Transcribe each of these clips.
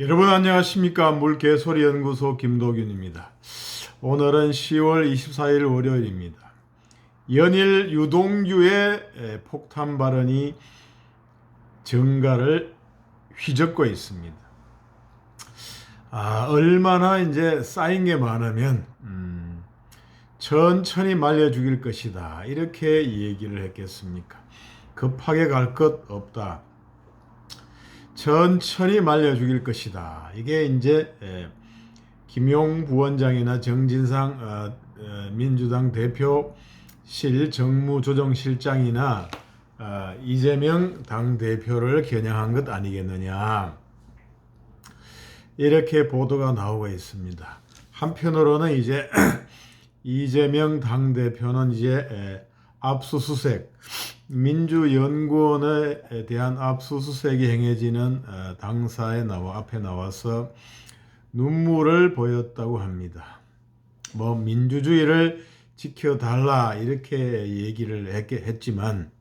여러분 안녕하십니까? 물개소리연구소 김도균입니다. 오늘은 10월 24일 월요일입니다. 연일 유동규의 폭탄 발언이 정가를 휘젓고 있습니다. 얼마나 이제 쌓인 게 많으면 천천히 말려 죽일 것이다, 이렇게 얘기를 했겠습니까? 급하게 갈 것 없다, 천천히 말려 죽일 것이다. 이게 이제 김용 부원장이나 정진상 민주당 대표실 정무조정실장이나 이재명 당대표를 겨냥한 것 아니겠느냐, 이렇게 보도가 나오고 있습니다. 한편으로는 이제 이재명 당대표는 이제 압수수색, 민주연구원에 대한 압수수색이 행해지는 당사에 앞에 나와서 눈물을 보였다고 합니다. 민주주의를 지켜달라, 이렇게 얘기를 했지만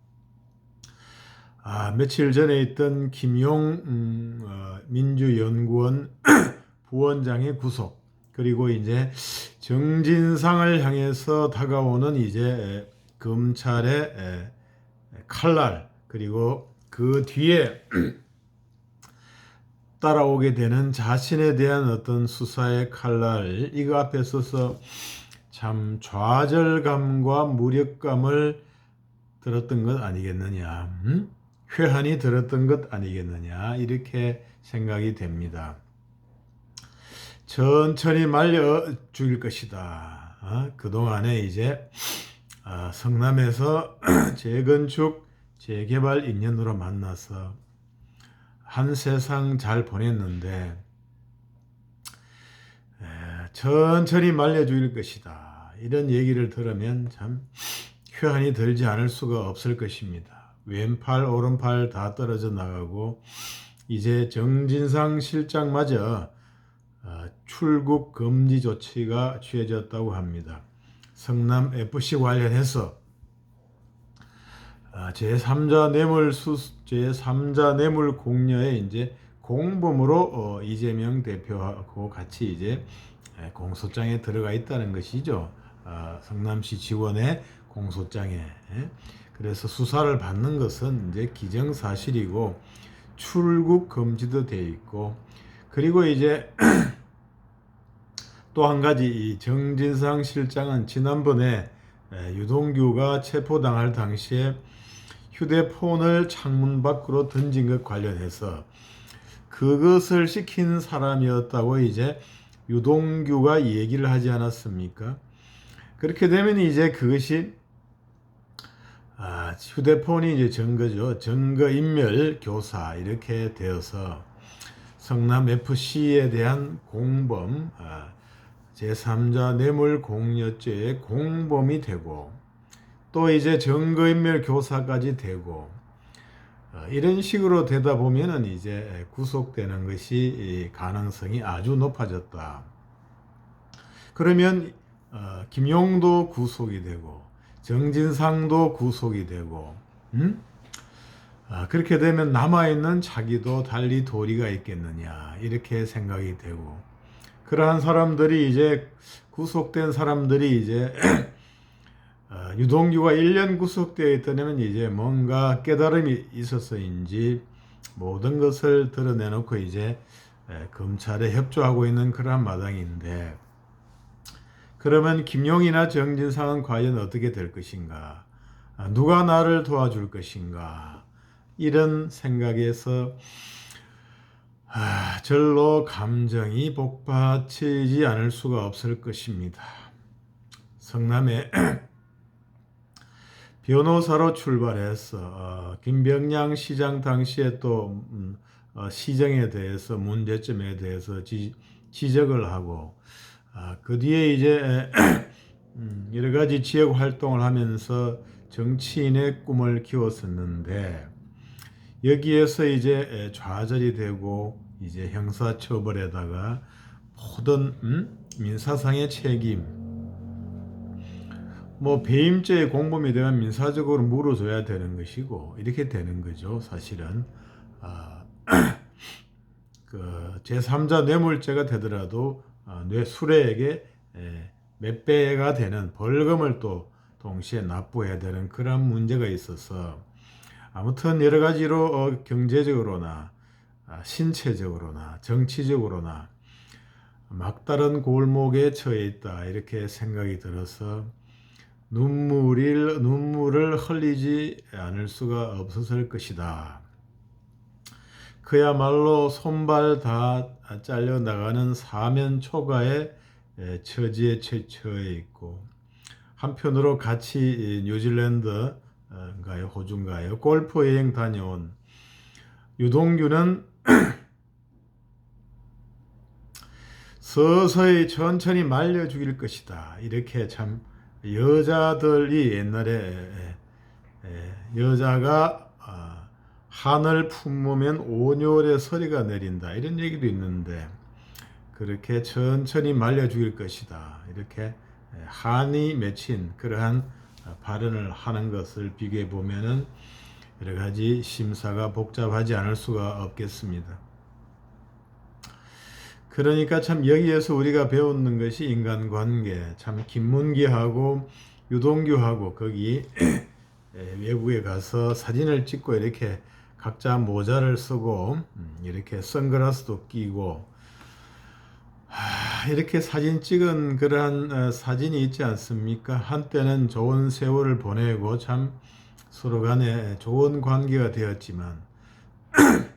며칠 전에 있던 김용 민주연구원 부원장의 구속, 그리고 이제 정진상을 향해서 다가오는 이제 검찰의 칼날, 그리고 그 뒤에 따라오게 되는 자신에 대한 어떤 수사의 칼날, 이거 앞에 서서 참 좌절감과 무력감을 들었던 것 아니겠느냐, 회한이 들었던 것 아니겠느냐, 이렇게 생각이 됩니다. 천천히 말려 죽일 것이다. 그동안에 이제 성남에서 재건축 재개발 인연으로 만나서 한 세상 잘 보냈는데 천천히 말려 죽일 것이다, 이런 얘기를 들으면 참 회한이 들지 않을 수가 없을 것입니다. 왼팔 오른팔 다 떨어져 나가고 이제 정진상 실장마저 출국 금지 조치가 취해졌다고 합니다. 성남 FC 관련해서 제3자 뇌물 공여에 이제 공범으로 이재명 대표하고 같이 이제 공소장에 들어가 있다는 것이죠. 성남시 지원의 공소장에. 그래서 수사를 받는 것은 이제 기정사실이고 출국 금지도 되어 있고, 그리고 이제 또 한 가지, 이 정진상 실장은 지난번에 유동규가 체포당할 당시에 휴대폰을 창문 밖으로 던진 것 관련해서 그것을 시킨 사람이었다고 이제 유동규가 얘기를 하지 않았습니까? 그렇게 되면 이제 그것이 휴대폰이 이제 증거죠. 증거인멸 교사, 이렇게 되어서 성남 FC에 대한 공범, 제3자 뇌물 공여죄의 공범이 되고, 또 이제 증거인멸 교사까지 되고, 이런 식으로 되다 보면은 이제 구속되는 것이 가능성이 아주 높아졌다. 그러면 김용도 구속이 되고 정진상도 구속이 되고, 그렇게 되면 남아있는 자기도 달리 도리가 있겠느냐, 이렇게 생각이 되고, 그러한 사람들이 이제 구속된 사람들이 이제 유동규가 1년 구속되어 있다면 이제 뭔가 깨달음이 있어서인지 모든 것을 드러내놓고 이제 검찰에 협조하고 있는 그러한 마당인데, 그러면 김용이나 정진상은 과연 어떻게 될 것인가, 누가 나를 도와줄 것인가, 이런 생각에서 절로 감정이 복받치지 않을 수가 없을 것입니다. 성남에 변호사로 출발해서 김병량 시장 당시에 또 시정에 대해서 문제점에 대해서 지적을 하고, 그 뒤에 이제 여러 가지 지역 활동을 하면서 정치인의 꿈을 키웠었는데, 여기에서 이제 좌절이 되고 이제 형사처벌에다가 모든 민사상의 책임, 배임죄의 공범이 되면 민사적으로 물어줘야 되는 것이고, 이렇게 되는 거죠, 사실은. 그 제3자 뇌물죄가 되더라도 뇌수뢰에게 몇 배가 되는 벌금을 또 동시에 납부해야 되는 그런 문제가 있어서 아무튼 여러 가지로 경제적으로나 신체적으로나 정치적으로나 막다른 골목에 처해 있다 이렇게 생각이 들어서 눈물을 흘리지 않을 수가 없었을 것이다. 그야말로 손발 다 잘려 나가는 사면 초가의 처지에 처해 있고 한편으로 같이 뉴질랜드인가요 호주인가요 골프 여행 다녀온 유동규는 서서히 천천히 말려 죽일 것이다. 이렇게 참 여자들이 옛날에 여자가 한을 품으면 온열의 서리가 내린다 이런 얘기도 있는데 그렇게 천천히 말려 죽일 것이다. 이렇게 한이 맺힌 그러한 발언을 하는 것을 비교해 보면은 여러 가지 심사가 복잡하지 않을 수가 없겠습니다. 그러니까 참 여기에서 우리가 배우는 것이 인간관계, 참 김문기하고 유동규하고 거기 외국에 가서 사진을 찍고 이렇게 각자 모자를 쓰고 이렇게 선글라스도 끼고 이렇게 사진 찍은 그러한 사진이 있지 않습니까? 한때는 좋은 세월을 보내고 참 서로 간에 좋은 관계가 되었지만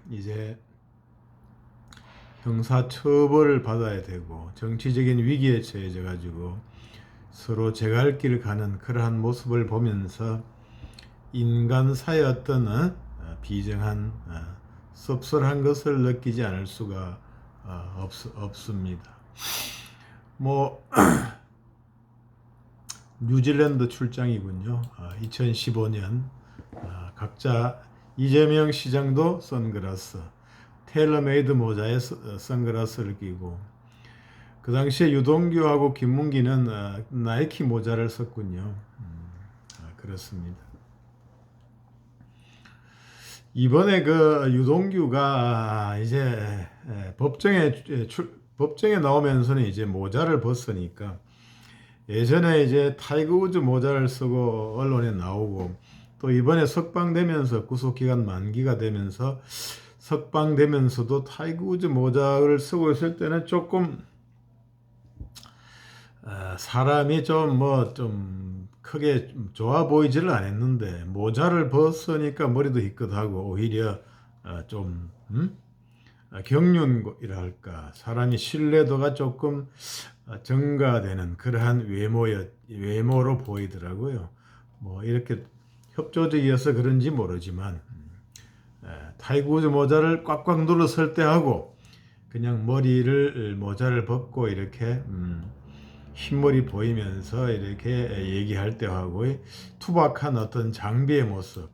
이제 형사처벌을 받아야 되고 정치적인 위기에 처해져 가지고 서로 제갈 길을 가는 그러한 모습을 보면서 인간사의 어떤 비정한 섭섭한 것을 느끼지 않을 수가 없습니다. 뭐 뉴질랜드 출장이군요. 2015년 각자 이재명 시장도 선글라스 테일러메이드 모자에 선글라스를 끼고 그 당시에 유동규하고 김문기는 나이키 모자를 썼군요. 그렇습니다. 이번에 그 유동규가 이제 법정에 나오면서는 이제 모자를 벗으니까 예전에 이제 타이거 우즈 모자를 쓰고 언론에 나오고 또 이번에 석방되면서 구속기간 만기가 되면서 석방되면서도 타이거 우즈 모자를 쓰고 있을 때는 조금 사람이 좀 크게 좋아 보이지를 않았는데 모자를 벗으니까 머리도 희끗하고 오히려 좀 경륜이랄까 사람이 신뢰도가 조금 증가되는 그러한 외모로 보이더라고요. 뭐 이렇게 협조적이어서 그런지 모르지만 타이거 우즈 모자를 꽉꽉 눌러설 때 하고 그냥 모자를 벗고 이렇게 흰머리 보이면서 이렇게 얘기할 때하고 투박한 어떤 장비의 모습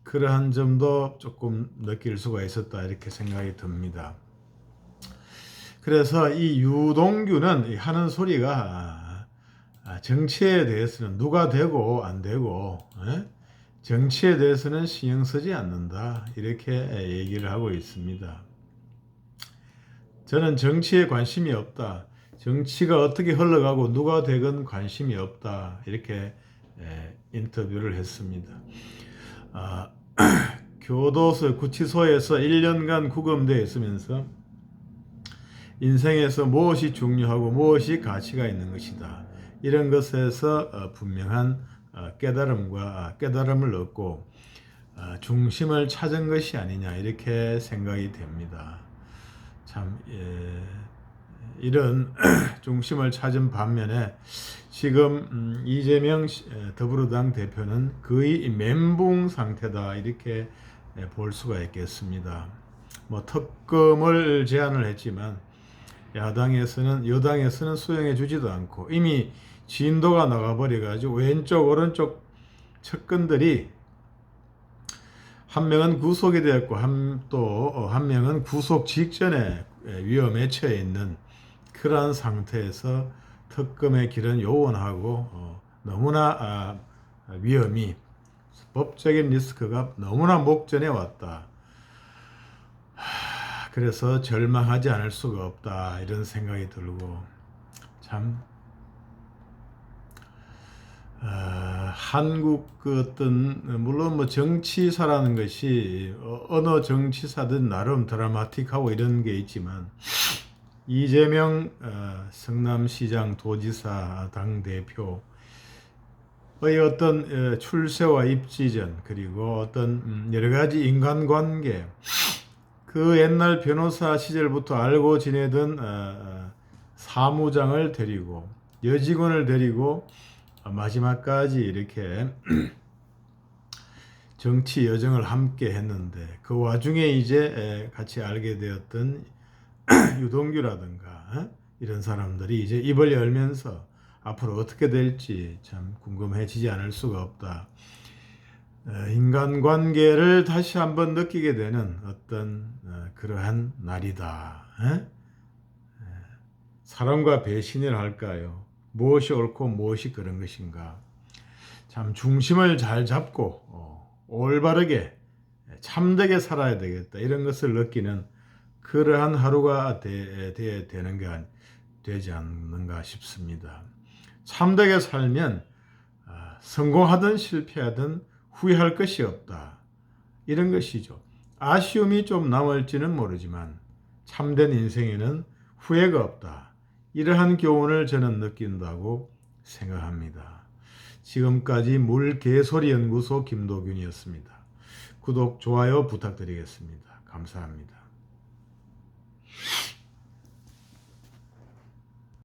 그러한 점도 조금 느낄 수가 있었다 이렇게 생각이 듭니다. 그래서 이 유동규는 하는 소리가 정치에 대해서는 누가 되고 안 되고 정치에 대해서는 신경 쓰지 않는다 이렇게 얘기를 하고 있습니다. 저는 정치에 관심이 없다. 정치가 어떻게 흘러가고 누가 되건 관심이 없다 이렇게 인터뷰를 했습니다. 교도소 구치소에서 1년간 구금되어 있으면서 인생에서 무엇이 중요하고 무엇이 가치가 있는 것이다. 이런 것에서 분명한 깨달음을 얻고 중심을 찾은 것이 아니냐 이렇게 생각이 됩니다. 참 이런 중심을 찾은 반면에 지금 이재명 더불어당 대표는 거의 멘붕 상태다 이렇게 볼 수가 있겠습니다. 뭐 특검을 제안을 했지만 여당에서는 수용해 주지도 않고 이미 진도가 나가버려 가지고 왼쪽 오른쪽 측근들이 한 명은 구속이 되었고 한 명은 구속 직전에 위험에 처해 있는 그러한 상태에서 특검의 길은 요원하고 너무나 위험이 법적인 리스크가 너무나 목전에 왔다. 그래서 절망하지 않을 수가 없다 이런 생각이 들고 참 한국 그 어떤 물론 뭐 정치사라는 것이 어느 정치사든 나름 드라마틱하고 이런 게 있지만 이재명 성남시장 도지사 당대표의 어떤 출세와 입지전 그리고 어떤 여러 가지 인간관계 그 옛날 변호사 시절부터 알고 지내던 사무장을 데리고 여직원을 데리고 마지막까지 이렇게 정치 여정을 함께 했는데 그 와중에 이제 같이 알게 되었던 유동규라든가 이런 사람들이 이제 입을 열면서 앞으로 어떻게 될지 참 궁금해지지 않을 수가 없다. 인간관계를 다시 한번 느끼게 되는 어떤 그러한 날이다. 사랑과 배신을 할까요? 무엇이 옳고 무엇이 그런 것인가? 참 중심을 잘 잡고 올바르게 참되게 살아야 되겠다. 이런 것을 느끼는 그러한 하루가 되는 게 되지 않는가 싶습니다. 참되게 살면 성공하든 실패하든 후회할 것이 없다. 이런 것이죠. 아쉬움이 좀 남을지는 모르지만 참된 인생에는 후회가 없다. 이러한 교훈을 저는 느낀다고 생각합니다. 지금까지 물개소리연구소 김도균이었습니다. 구독, 좋아요 부탁드리겠습니다. 감사합니다.